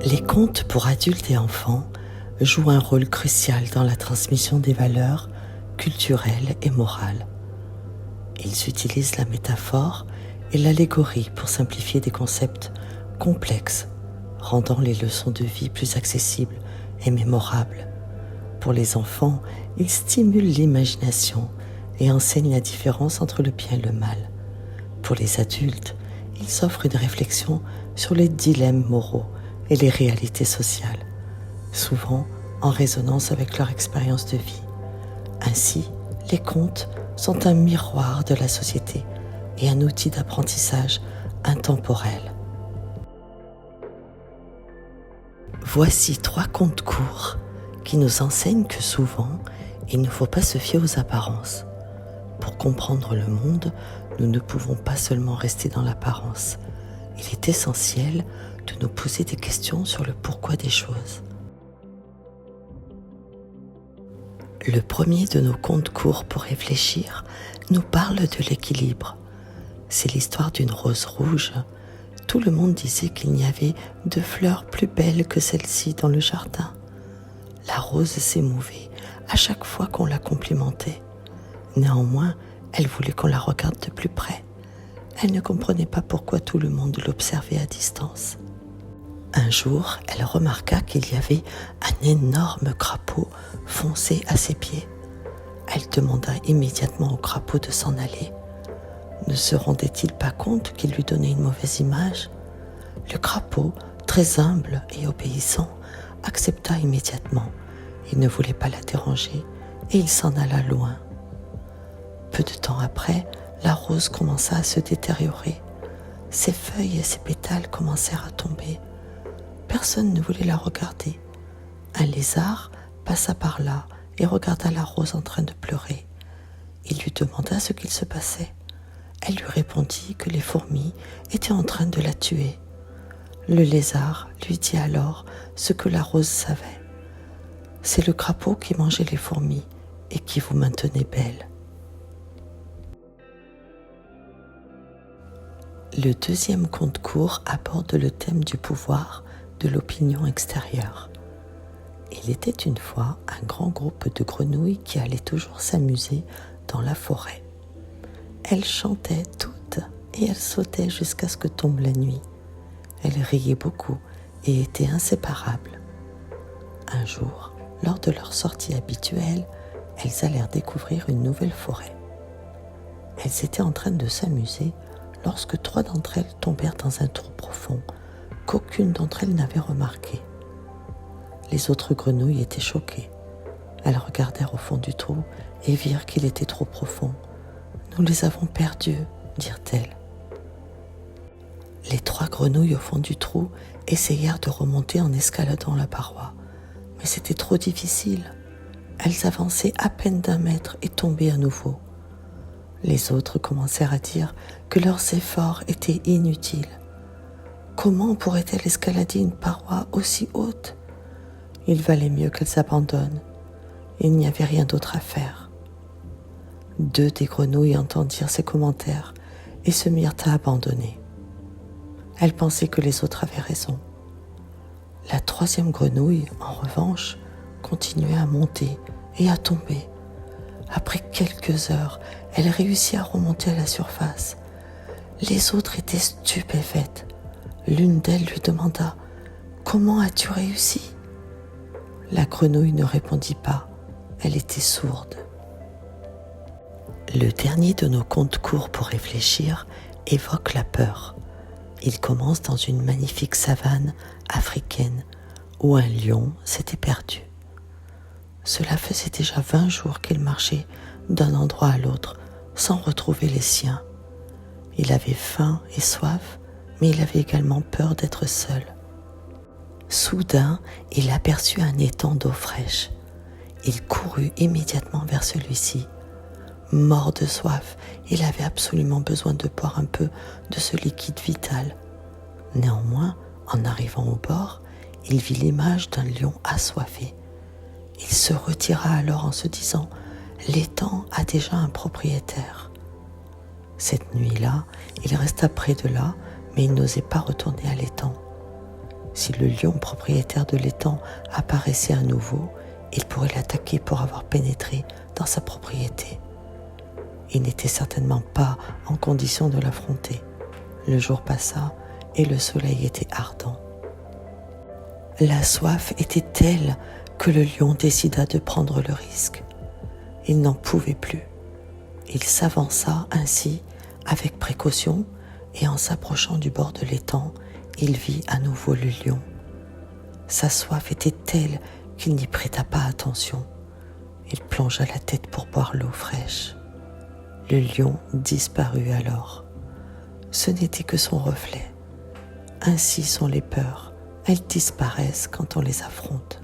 Les contes pour adultes et enfants jouent un rôle crucial dans la transmission des valeurs culturelles et morales. Ils utilisent la métaphore et l'allégorie pour simplifier des concepts complexes, rendant les leçons de vie plus accessibles et mémorables. Pour les enfants, ils stimulent l'imagination et enseignent la différence entre le bien et le mal. Pour les adultes, ils offrent une réflexion sur les dilemmes moraux et les réalités sociales, souvent en résonance avec leur expérience de vie. Ainsi, les contes sont un miroir de la société et un outil d'apprentissage intemporel. Voici 3 contes courts qui nous enseignent que souvent, il ne faut pas se fier aux apparences. Pour comprendre le monde, nous ne pouvons pas seulement rester dans l'apparence. Il est essentiel de nous poser des questions sur le pourquoi des choses. Le premier de nos contes courts pour réfléchir nous parle de l'équilibre. C'est l'histoire d'une rose rouge. Tout le monde disait qu'il n'y avait de fleurs plus belles que celle-ci dans le jardin. La rose s'émouvait à chaque fois qu'on la complimentait. Néanmoins, elle voulait qu'on la regarde de plus près. Elle ne comprenait pas pourquoi tout le monde l'observait à distance. Un jour, elle remarqua qu'il y avait un énorme crapaud foncé à ses pieds. Elle demanda immédiatement au crapaud de s'en aller. Ne se rendait-il pas compte qu'il lui donnait une mauvaise image ? Le crapaud, très humble et obéissant, accepta immédiatement. Il ne voulait pas la déranger et il s'en alla loin. Peu de temps après, la rose commença à se détériorer. Ses feuilles et ses pétales commencèrent à tomber. Personne ne voulait la regarder. Un lézard passa par là et regarda la rose en train de pleurer. Il lui demanda ce qu'il se passait. Elle lui répondit que les fourmis étaient en train de la tuer. Le lézard lui dit alors ce que la rose savait. « C'est le crapaud qui mangeait les fourmis et qui vous maintenait belle. » Le deuxième conte court aborde le thème du pouvoir de l'opinion extérieure. Il était une fois un grand groupe de grenouilles qui allaient toujours s'amuser dans la forêt. Elles chantaient toutes et elles sautaient jusqu'à ce que tombe la nuit. Elles riaient beaucoup et étaient inséparables. Un jour, lors de leur sortie habituelle, elles allèrent découvrir une nouvelle forêt. Elles étaient en train de s'amuser lorsque 3 d'entre elles tombèrent dans un trou profond qu'aucune d'entre elles n'avait remarqué. Les autres grenouilles étaient choquées. Elles regardèrent au fond du trou et virent qu'il était trop profond. « Nous les avons perdus », dirent-elles. Les 3 grenouilles au fond du trou essayèrent de remonter en escaladant la paroi. Mais c'était trop difficile. Elles avançaient à peine d'1 mètre et tombaient à nouveau. Les autres commencèrent à dire que leurs efforts étaient inutiles. Comment pourraient-elles escalader une paroi aussi haute ? Il valait mieux qu'elles abandonnent. Il n'y avait rien d'autre à faire. 2 des grenouilles entendirent ces commentaires et se mirent à abandonner. Elles pensaient que les autres avaient raison. La 3e grenouille, en revanche, continuait à monter et à tomber. Après quelques heures, elle réussit à remonter à la surface. Les autres étaient stupéfaites. L'une d'elles lui demanda « Comment as-tu réussi ?» La grenouille ne répondit pas. Elle était sourde. Le dernier de nos contes courts pour réfléchir évoque la peur. Il commence dans une magnifique savane africaine où un lion s'était perdu. Cela faisait déjà 20 jours qu'il marchait d'un endroit à l'autre sans retrouver les siens. Il avait faim et soif, mais il avait également peur d'être seul. Soudain, il aperçut un étang d'eau fraîche. Il courut immédiatement vers celui-ci. Mort de soif, il avait absolument besoin de boire un peu de ce liquide vital. Néanmoins, en arrivant au bord, il vit l'image d'un lion assoiffé. Il se retira alors en se disant « L'étang a déjà un propriétaire ». Cette nuit-là, il resta près de là, mais il n'osait pas retourner à l'étang. Si le lion propriétaire de l'étang apparaissait à nouveau, il pourrait l'attaquer pour avoir pénétré dans sa propriété. Il n'était certainement pas en condition de l'affronter. Le jour passa et le soleil était ardent. La soif était telle que le lion décida de prendre le risque. Il n'en pouvait plus. Il s'avança ainsi avec précaution et en s'approchant du bord de l'étang, il vit à nouveau le lion. Sa soif était telle qu'il n'y prêta pas attention. Il plongea la tête pour boire l'eau fraîche. Le lion disparut alors. Ce n'était que son reflet. Ainsi sont les peurs. Elles disparaissent quand on les affronte.